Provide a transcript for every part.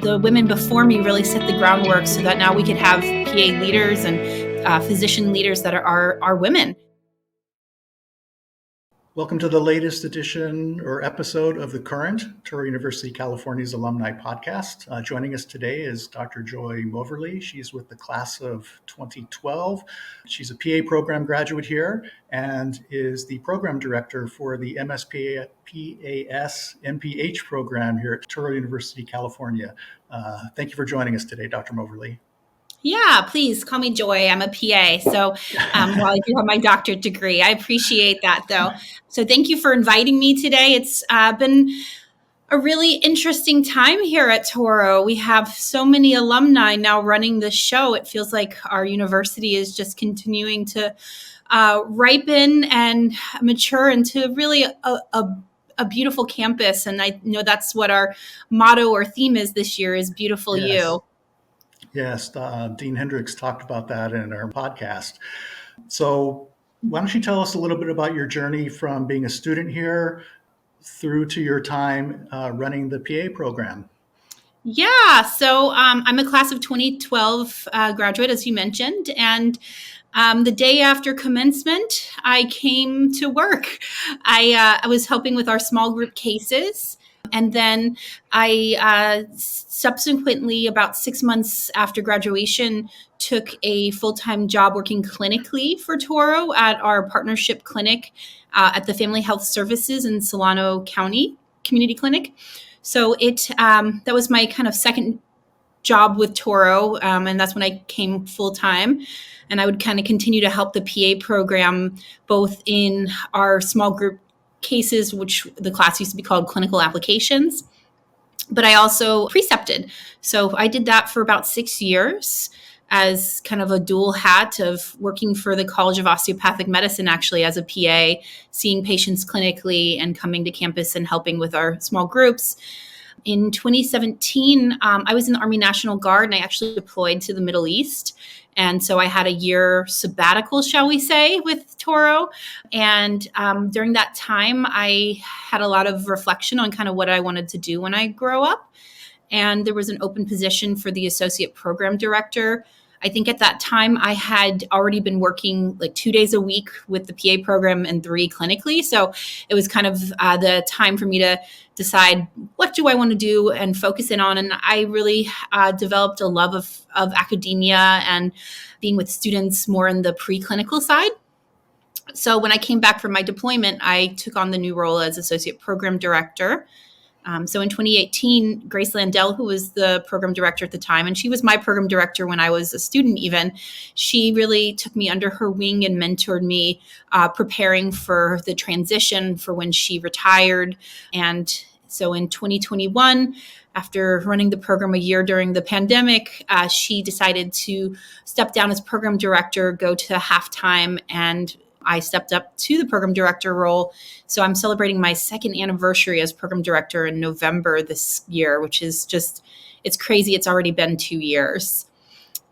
The women before me really set the groundwork so that now we could have PA leaders and physician leaders that are women. Welcome to the latest edition or episode of the current Touro University, California's alumni podcast. Joining us today is Dr. Joy Moverley. She's with the class of 2012. She's a PA program graduate here and is the program director for the MSPAS MPH program here at Touro University, California. Thank you for joining us today, Dr. Moverley. Yeah, please call me Joy. I'm a PA. So while I do have my doctorate degree, I appreciate that though. So thank you for inviting me today. It's been a really interesting time here at Touro. We have so many alumni now running the show. It feels like our university is just continuing to ripen and mature into really a beautiful campus. And I know that's what our motto or theme is this year is Beautiful Yes. You. Yes, Dean Hendricks talked about that in our podcast. So why don't you tell us a little bit about your journey from being a student here through to your time running the PA program? Yeah, so I'm a class of 2012 graduate, as you mentioned, and the day after commencement, I came to work. I was helping with our small group cases. And then I subsequently, about 6 months after graduation, took a full-time job working clinically for Touro at our partnership clinic at the Family Health Services in Solano County Community Clinic. So that was my kind of second job with Touro, and that's when I came full-time. And I would kind of continue to help the PA program both in our small group cases, which the class used to be called clinical applications, but I also precepted. So I did that for about 6 years as kind of a dual hat of working for the College of Osteopathic Medicine, actually as a PA, seeing patients clinically and coming to campus and helping with our small groups. In 2017, I was in the Army National Guard and I actually deployed to the Middle East. And so I had a year sabbatical, shall we say, with Touro. And during that time, I had a lot of reflection on kind of what I wanted to do when I grow up. And there was an open position for the associate program director. I think at that time I had already been working like 2 days a week with the PA program and 3 clinically. So it was kind of the time for me to decide what do I want to do and focus in on. And I really developed a love of academia and being with students more in the preclinical side. So when I came back from my deployment, I took on the new role as associate program director. So in 2018, Grace Landell, who was the program director at the time, and she was my program director when I was a student even, she really took me under her wing and mentored me preparing for the transition for when she retired. And so in 2021, after running the program a year during the pandemic, she decided to step down as program director, go to halftime, and I stepped up to the program director role. So I'm celebrating my second anniversary as program director in November this year, which is just, it's crazy. It's already been 2 years.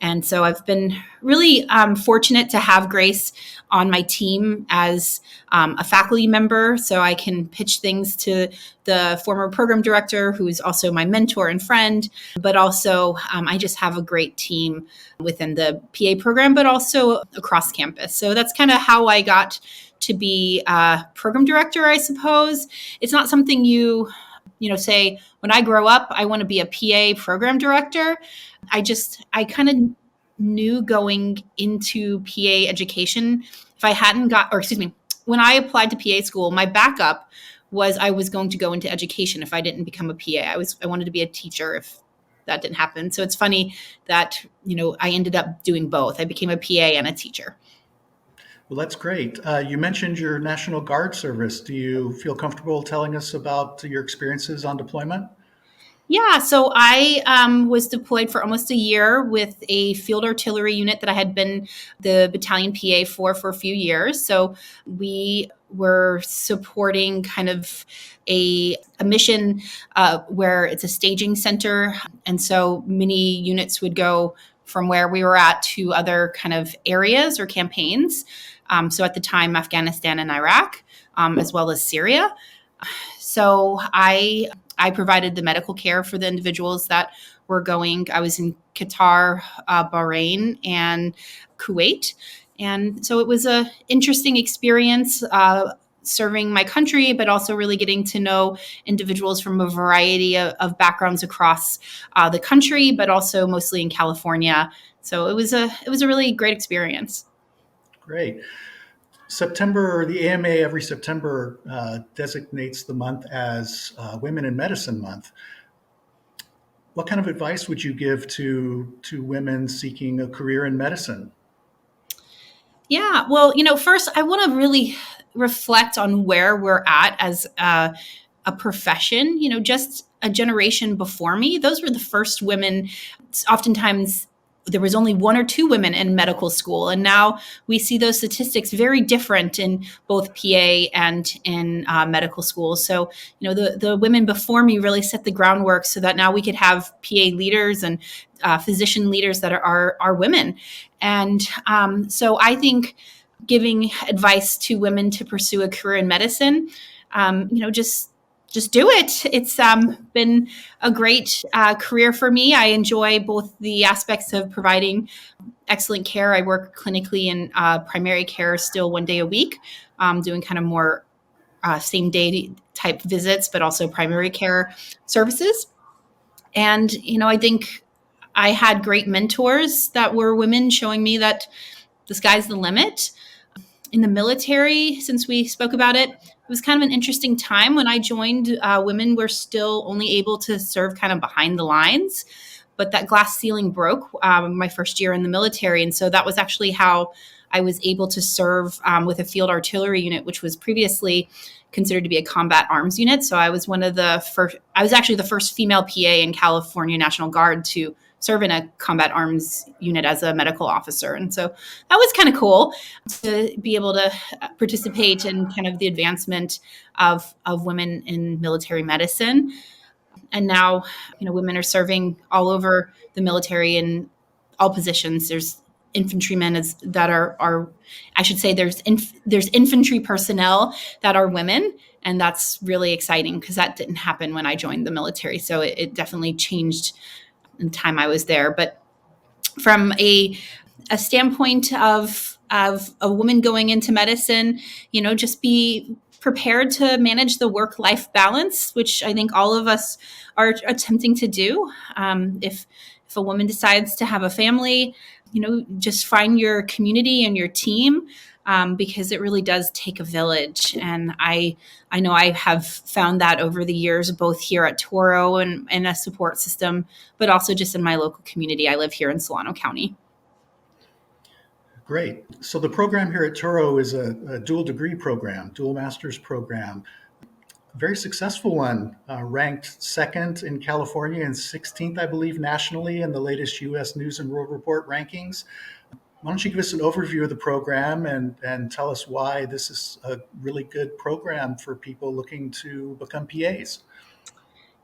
And so I've been really fortunate to have Grace on my team as a faculty member. So I can pitch things to the former program director, who is also my mentor and friend. But also, I just have a great team within the PA program, but also across campus. So that's kind of how I got to be a program director, I suppose. It's not something you say, when I grow up, I want to be a PA program director. I kind of knew going into PA education, if I hadn't when I applied to PA school, my backup was I was going to go into education if I didn't become a PA. I wanted to be a teacher if that didn't happen. So it's funny that, I ended up doing both. I became a PA and a teacher. Well, that's great. You mentioned your National Guard service. Do you feel comfortable telling us about your experiences on deployment? Yeah, so I was deployed for almost a year with a field artillery unit that I had been the battalion PA for a few years. So we were supporting kind of a mission where it's a staging center. And so many units would go from where we were at to other kind of areas or campaigns. So at the time, Afghanistan and Iraq, as well as Syria. So I provided the medical care for the individuals that were going. I was in Qatar, Bahrain, and Kuwait. And so it was a interesting experience, serving my country, but also really getting to know individuals from a variety of backgrounds across the country, but also mostly in California. So it was a really great experience. Great. September, the AMA every September designates the month as Women in Medicine Month. What kind of advice would you give to women seeking a career in medicine? Yeah, well, first I want to really reflect on where we're at as a profession. Just a generation before me, those were the first women. Oftentimes, there was only one or two women in medical school, and now we see those statistics very different in both PA and in medical school. So, the women before me really set the groundwork so that now we could have PA leaders and physician leaders that are women. And so I think giving advice to women to pursue a career in medicine, just do it. It's been a great career for me. I enjoy both the aspects of providing excellent care. I work clinically in primary care still 1 day a week, doing kind of more same day type visits, but also primary care services. And, I think I had great mentors that were women showing me that the sky's the limit. In the military, since we spoke about it, it was kind of an interesting time when I joined. Women were still only able to serve kind of behind the lines, but that glass ceiling broke my first year in the military. And so that was actually how I was able to serve with a field artillery unit, which was previously considered to be a combat arms unit. So I was I was actually the first female PA in California National Guard to serve in a combat arms unit as a medical officer. And so that was kind of cool to be able to participate in kind of the advancement of women in military medicine. And now, women are serving all over the military in all positions. There's infantrymen that are I should say there's infantry personnel that are women, and that's really exciting because that didn't happen when I joined the military. So it definitely changed in the time I was there. But from a standpoint of a woman going into medicine, just be prepared to manage the work-life balance, which I think all of us are attempting to do. If a woman decides to have a family, just find your community and your team, because it really does take a village. And I know I have found that over the years, both here at Touro and a support system, but also just in my local community. I live here in Solano County. Great. So the program here at Touro is a dual degree program, dual master's program. A very successful one, ranked second in California and 16th, I believe, nationally in the latest U.S. News and World Report rankings. Why don't you give us an overview of the program and tell us why this is a really good program for people looking to become PAs?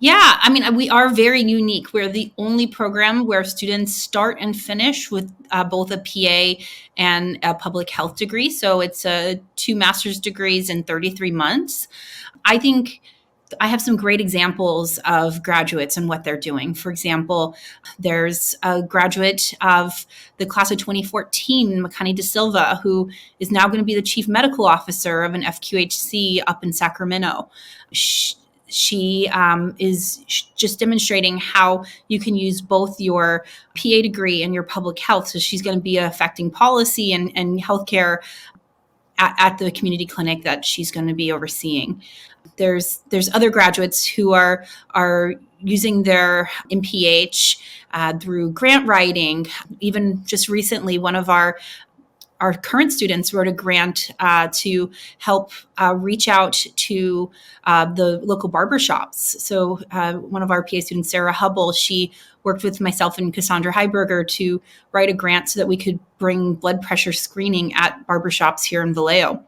Yeah, I mean, we are very unique. We're the only program where students start and finish with both a PA and a public health degree. So it's 2 master's degrees in 33 months. I think I have some great examples of graduates and what they're doing. For example, there's a graduate of the class of 2014, Makani De Silva, who is now going to be the chief medical officer of an FQHC up in Sacramento. She is just demonstrating how you can use both your PA degree and your public health. So she's going to be affecting policy and healthcare at the community clinic that she's going to be overseeing. There's other graduates who are using their MPH through grant writing. Even just recently, one of our current students wrote a grant to help reach out to the local barbershops. So one of our PA students, Sarah Hubble, she worked with myself and Cassandra Heiberger to write a grant so that we could bring blood pressure screening at barbershops here in Vallejo.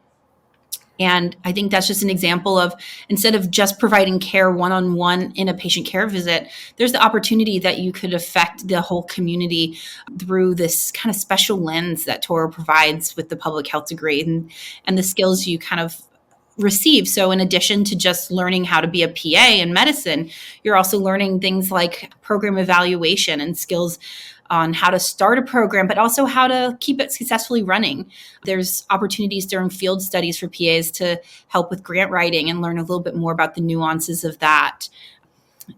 And I think that's just an example of, instead of just providing care one-on-one in a patient care visit, there's the opportunity that you could affect the whole community through this kind of special lens that Touro provides with the public health degree and the skills you kind of receive. So in addition to just learning how to be a PA in medicine, you're also learning things like program evaluation and skills on how to start a program, but also how to keep it successfully running. There's opportunities during field studies for PAs to help with grant writing and learn a little bit more about the nuances of that.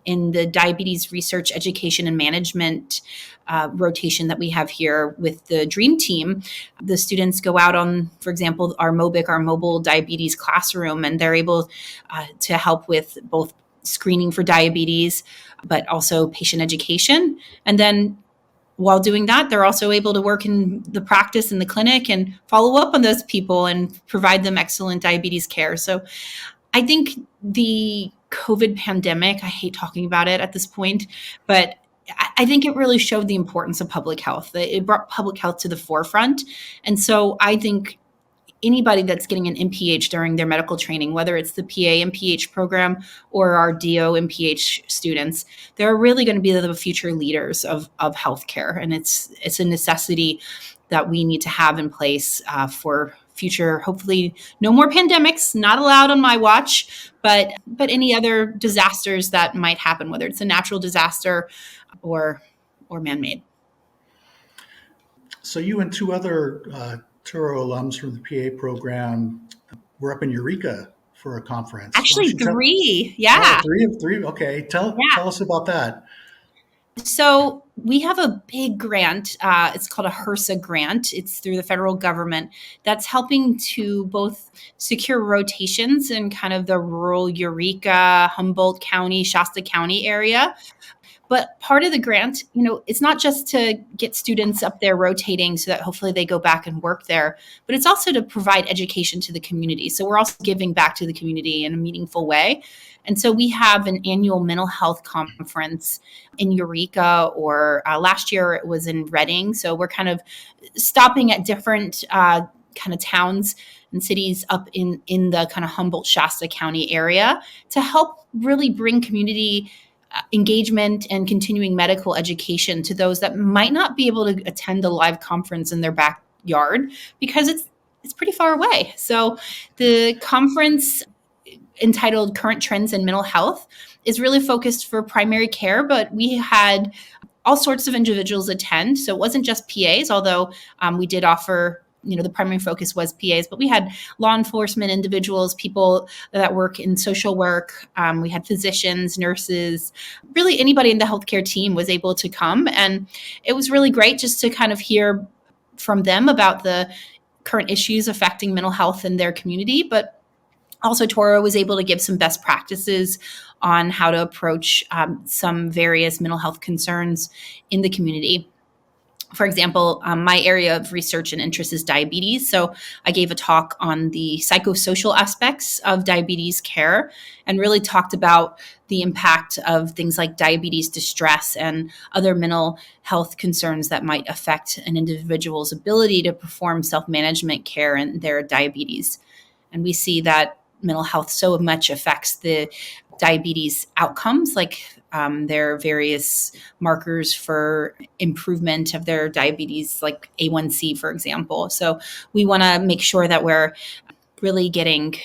In the diabetes research, education, and management rotation that we have here with the Dream Team, the students go out on, for example, our MOBIC, our mobile diabetes classroom, and they're able to help with both screening for diabetes, but also patient education. And then while doing that, they're also able to work in the practice in the clinic and follow up on those people and provide them excellent diabetes care. So I think the COVID pandemic, I hate talking about it at this point, but I think it really showed the importance of public health. It brought public health to the forefront. And so I think anybody that's getting an MPH during their medical training, whether it's the PA MPH program or our DO MPH students, they're really going to be the future leaders of healthcare. And it's a necessity that we need to have in place for future, hopefully no more pandemics, not allowed on my watch, but any other disasters that might happen, whether it's a natural disaster or man-made. So you and two other Touro alums from the PA program were up in Eureka for a conference. Actually, three. Oh, three. Okay. Tell us about that. So we have a big grant. It's called a HRSA grant. It's through the federal government that's helping to both secure rotations in kind of the rural Eureka, Humboldt County, Shasta County area. But part of the grant, it's not just to get students up there rotating so that hopefully they go back and work there, but it's also to provide education to the community. So we're also giving back to the community in a meaningful way. And so we have an annual mental health conference in Eureka, or last year it was in Reading. So we're kind of stopping at different kind of towns and cities up in the kind of Humboldt, Shasta County area to help really bring community engagement and continuing medical education to those that might not be able to attend a live conference in their backyard because it's pretty far away. So the conference, entitled Current Trends in Mental Health, is really focused for primary care, but we had all sorts of individuals attend. So it wasn't just PAs, although we did offer, the primary focus was PAs, but we had law enforcement individuals, people that work in social work. We had physicians, nurses, really anybody in the healthcare team was able to come. And it was really great just to kind of hear from them about the current issues affecting mental health in their community. But also, Touro was able to give some best practices on how to approach some various mental health concerns in the community. For example, my area of research and interest is diabetes. So I gave a talk on the psychosocial aspects of diabetes care and really talked about the impact of things like diabetes distress and other mental health concerns that might affect an individual's ability to perform self-management care in their diabetes. And we see that mental health so much affects the diabetes outcomes, like there are various markers for improvement of their diabetes, like A1C, for example. So we want to make sure that we're really getting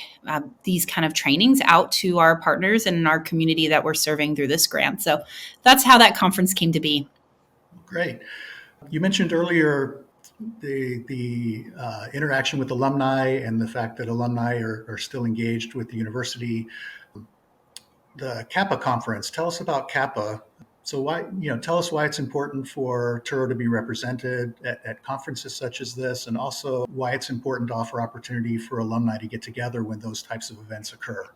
these kind of trainings out to our partners and our community that we're serving through this grant. So that's how that conference came to be. Great. You mentioned earlier the interaction with alumni and the fact that alumni are still engaged with the university. The Kappa conference, tell us about Kappa. So tell us why it's important for Touro to be represented at conferences such as this, and also why it's important to offer opportunity for alumni to get together when those types of events occur.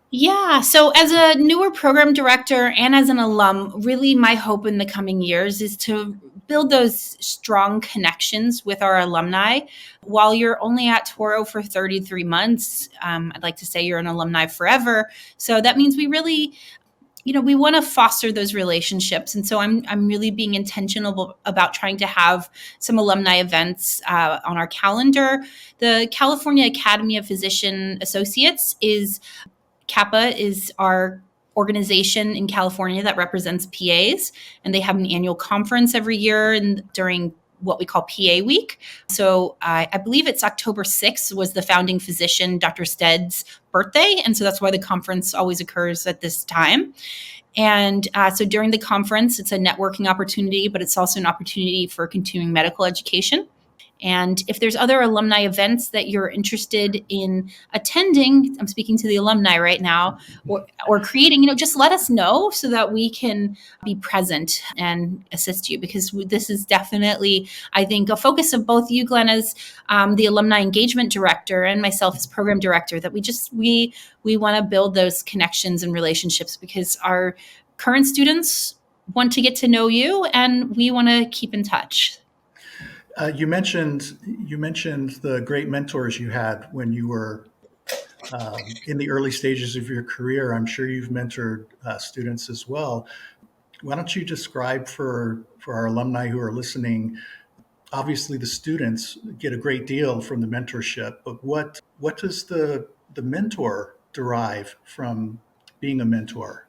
Yeah. So as a newer program director and as an alum, really my hope in the coming years is to build those strong connections with our alumni. While you're only at Touro for 33 months, I'd like to say you're an alumni forever. So that means we really, we want to foster those relationships. And so I'm really being intentional about trying to have some alumni events on our calendar. The California Academy of Physician Associates Kappa is our organization in California that represents PAs, and they have an annual conference every year and during what we call PA Week. So I believe it's October 6th was the founding physician, Dr. Stead's birthday. And so that's why the conference always occurs at this time. And so during the conference, it's a networking opportunity, but it's also an opportunity for continuing medical education. And if there's other alumni events that you're interested in attending, I'm speaking to the alumni right now, or creating, just let us know so that we can be present and assist you, because this is definitely, I think, a focus of both you, Glenn, as the alumni engagement director, and myself as program director, that we want to build those connections and relationships, because our current students want to get to know you and we want to keep in touch. You mentioned the great mentors you had when you were in the early stages of your career. I'm sure you've mentored students as well. Why don't you describe for our alumni who are listening? Obviously, the students get a great deal from the mentorship, but what does the mentor derive from being a mentor?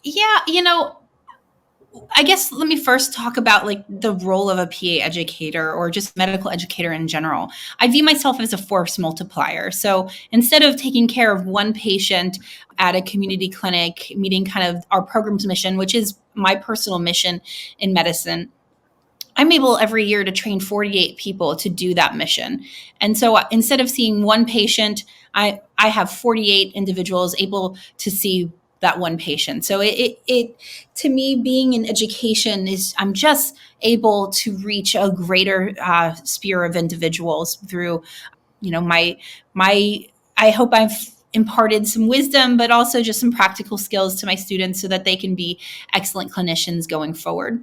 Yeah, I guess let me first talk about like the role of a PA educator or just medical educator in general. I view myself as a force multiplier. So instead of taking care of one patient at a community clinic, meeting kind of our program's mission, which is my personal mission in medicine, I'm able every year to train 48 people to do that mission. And so instead of seeing one patient, I have 48 individuals able to see that one patient. So it to me, being in education is, I'm just able to reach a greater sphere of individuals through, my I hope I've imparted some wisdom, but also just some practical skills to my students so that they can be excellent clinicians going forward.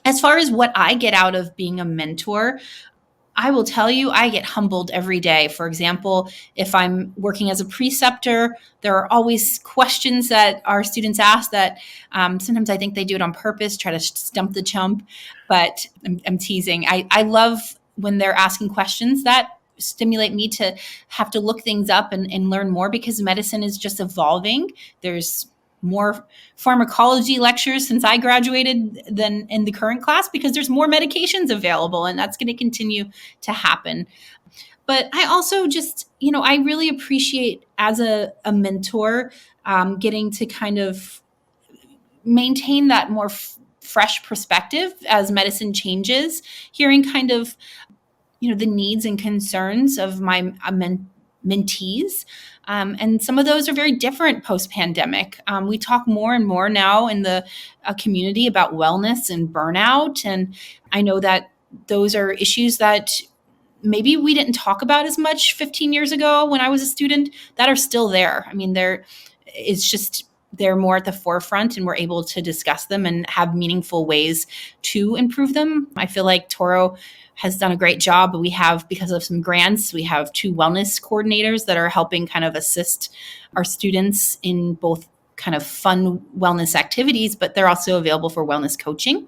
As far as what I get out of being a mentor, I will tell you, I get humbled every day. For example, if I'm working as a preceptor, there are always questions that our students ask that sometimes I think they do it on purpose, try to stump the chump, but I'm teasing. I love when they're asking questions that stimulate me to have to look things up and learn more, because medicine is just evolving. There's more pharmacology lectures since I graduated than in the current class, because there's more medications available, and that's going to continue to happen. But I also just, I really appreciate as a mentor getting to kind of maintain that more fresh perspective as medicine changes, hearing kind of, the needs and concerns of my mentees. And some of those are very different post-pandemic. We talk more and more now in the community about wellness and burnout. And I know that those are issues that maybe we didn't talk about as much 15 years ago when I was a student, that are still there. I mean, they're more at the forefront, and we're able to discuss them and have meaningful ways to improve them. I feel like Touro has done a great job. We have, because of some grants, we have 2 wellness coordinators that are helping kind of assist our students in both kind of fun wellness activities, but they're also available for wellness coaching.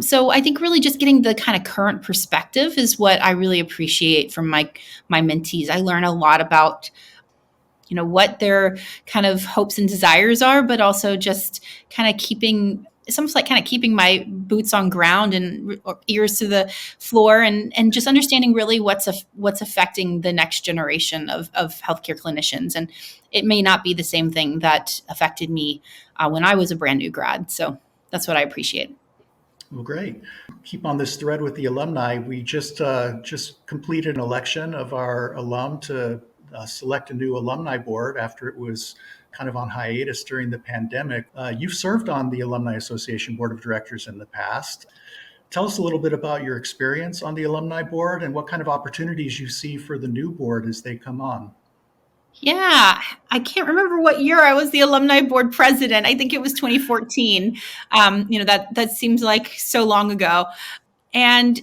So I think really just getting the kind of current perspective is what I really appreciate from my mentees. I learn a lot about, what their kind of hopes and desires are, but also just kind of it's almost like kind of keeping my boots on ground and ears to the floor, and just understanding really what's affecting the next generation of healthcare clinicians. And it may not be the same thing that affected me when I was a brand new grad. So that's what I appreciate. Well, great. Keep on this thread with the alumni. We just completed an election of our alum to select a new alumni board after it was kind of on hiatus during the pandemic. You've served on the Alumni Association Board of Directors in the past. Tell us a little bit about your experience on the alumni board and what kind of opportunities you see for the new board as they come on. Yeah, I can't remember what year I was the alumni board president. I think it was 2014. That seems like so long ago. And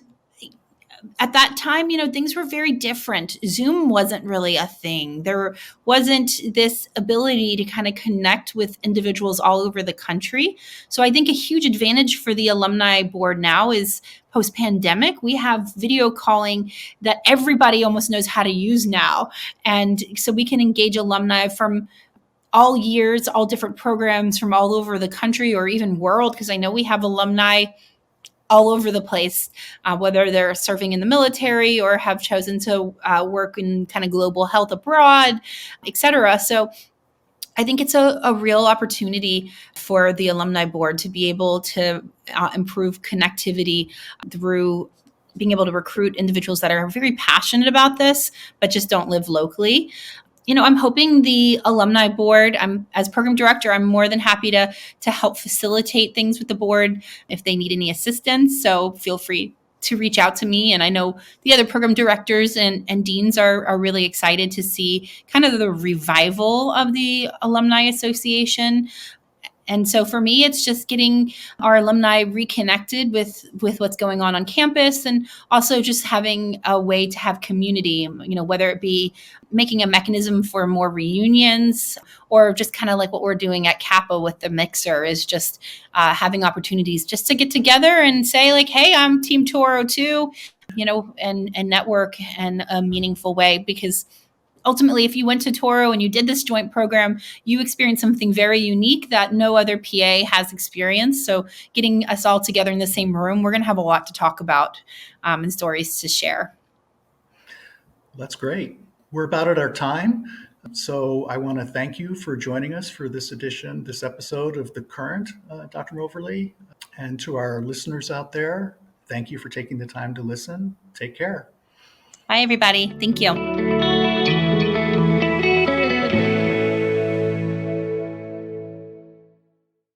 at that time, things were very different. Zoom wasn't really a thing. There wasn't this ability to kind of connect with individuals all over the country. So I think a huge advantage for the alumni board now is post-pandemic, we have video calling that everybody almost knows how to use now. And so we can engage alumni from all years, all different programs from all over the country or even world, because I know we have alumni all over the place, whether they're serving in the military or have chosen to work in kind of global health abroad, et cetera. So I think it's a real opportunity for the alumni board to be able to improve connectivity through being able to recruit individuals that are very passionate about this, but just don't live locally. I'm hoping the alumni board, as program director, I'm more than happy to help facilitate things with the board if they need any assistance. So feel free to reach out to me. And I know the other program directors and deans are really excited to see kind of the revival of the Alumni Association. And so for me, it's just getting our alumni reconnected with what's going on campus, and also just having a way to have community, whether it be making a mechanism for more reunions, or just kind of like what we're doing at Kappa with the mixer is just having opportunities just to get together and say like, hey, I'm Team Touro too, and network in a meaningful way. Because ultimately, if you went to Touro and you did this joint program, you experienced something very unique that no other PA has experienced. So getting us all together in the same room, we're going to have a lot to talk about and stories to share. That's great. We're about at our time. So I want to thank you for joining us for this episode of The Current, Dr. Moverley. And to our listeners out there, thank you for taking the time to listen. Take care. Bye, everybody. Thank you.